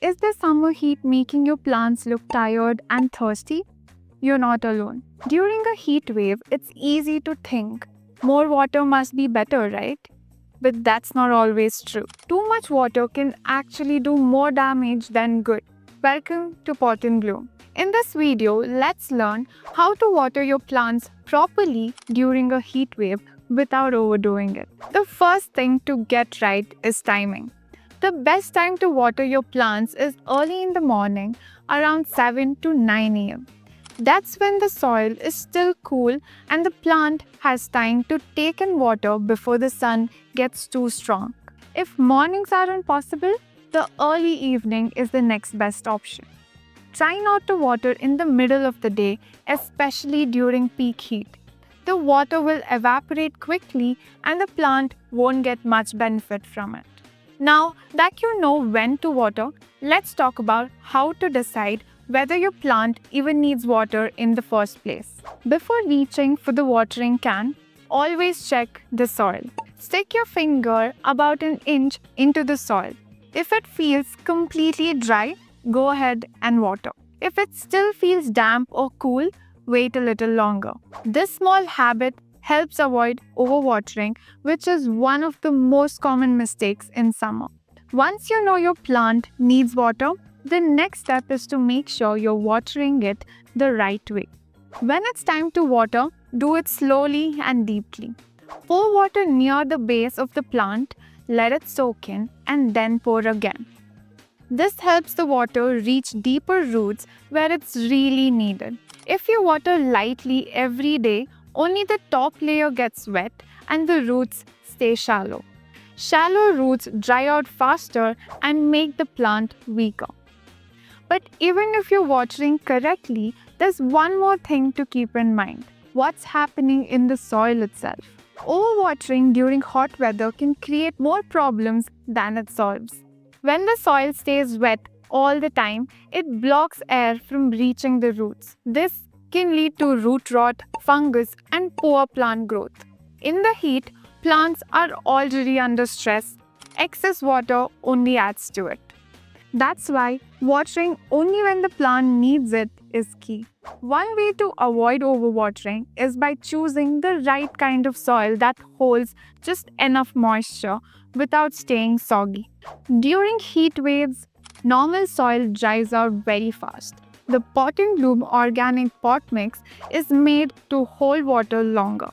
Is the summer heat making your plants look tired and thirsty? You're not alone. During a heat wave, it's easy to think more water must be better, right? But that's not always true. Too much water can actually do more damage than good. Welcome to Pot and Bloom. In this video, let's learn how to water your plants properly during a heat wave without overdoing it. The first thing to get right is timing. The best time to water your plants is early in the morning, around 7 to 9 am. That's when the soil is still cool and the plant has time to take in water before the sun gets too strong. If mornings aren't possible, the early evening is the next best option. Try not to water in the middle of the day, especially during peak heat. The water will evaporate quickly and the plant won't get much benefit from it. Now that you know when to water, let's talk about how to decide whether your plant even needs water in the first place. Before reaching for the watering can, always check the soil. Stick your finger about an inch into the soil. If it feels completely dry, go ahead and water. If it still feels damp or cool, wait a little longer. This small habit helps avoid overwatering, which is one of the most common mistakes in summer. Once you know your plant needs water, the next step is to make sure you're watering it the right way. When it's time to water, do it slowly and deeply. Pour water near the base of the plant, let it soak in, and then pour again. This helps the water reach deeper roots where it's really needed. If you water lightly every day, only the top layer gets wet and the roots stay shallow. Shallow roots dry out faster and make the plant weaker. But even if you're watering correctly, there's one more thing to keep in mind. What's happening in the soil itself? Overwatering during hot weather can create more problems than it solves. When the soil stays wet all the time, it blocks air from reaching the roots. This can lead to root rot, fungus, and poor plant growth. In the heat, plants are already under stress. Excess water only adds to it. That's why watering only when the plant needs it is key. One way to avoid overwatering is by choosing the right kind of soil that holds just enough moisture without staying soggy. During heat waves, normal soil dries out very fast. The Pot and Bloom organic pot mix is made to hold water longer.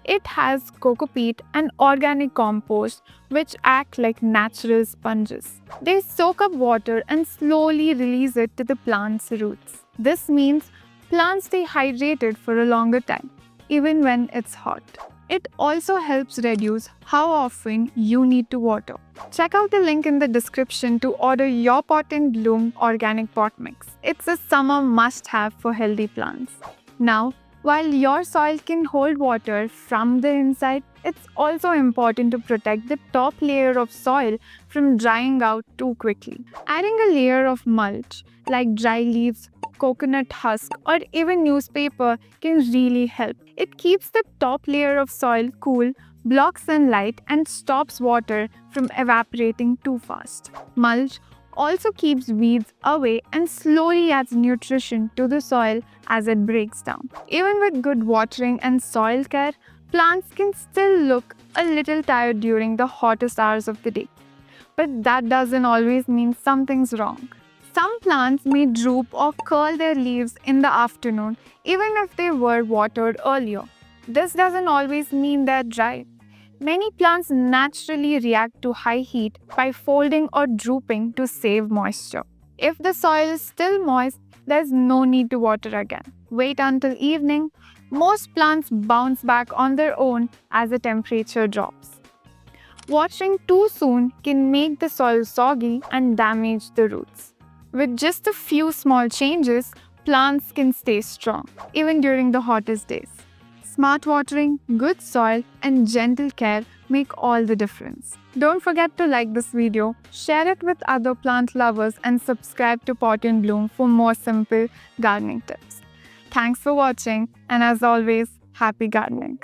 It has coco peat and organic compost which act like natural sponges. They soak up water and slowly release it to the plant's roots. This means plants stay hydrated for a longer time, even when it's hot. It also helps reduce how often you need to water. Check out the link in the description to order your Pot and Bloom organic pot mix. It's a summer must-have for healthy plants. Now, while your soil can hold water from the inside, it's also important to protect the top layer of soil from drying out too quickly. Adding a layer of mulch, like dry leaves, coconut husk, or even newspaper can really help. It keeps the top layer of soil cool, blocks sunlight, and stops water from evaporating too fast. Mulch also keeps weeds away and slowly adds nutrition to the soil as it breaks down. Even with good watering and soil care, plants can still look a little tired during the hottest hours of the day. But that doesn't always mean something's wrong. Some plants may droop or curl their leaves in the afternoon even if they were watered earlier. This doesn't always mean they're dry. Many plants naturally react to high heat by folding or drooping to save moisture. If the soil is still moist, there's no need to water again. Wait until evening. Most plants bounce back on their own as the temperature drops. Watering too soon can make the soil soggy and damage the roots. With just a few small changes, plants can stay strong, even during the hottest days. Smart watering, good soil, and gentle care make all the difference. Don't forget to like this video, share it with other plant lovers, and subscribe to Pot and Bloom for more simple gardening tips. Thanks for watching, and as always, happy gardening.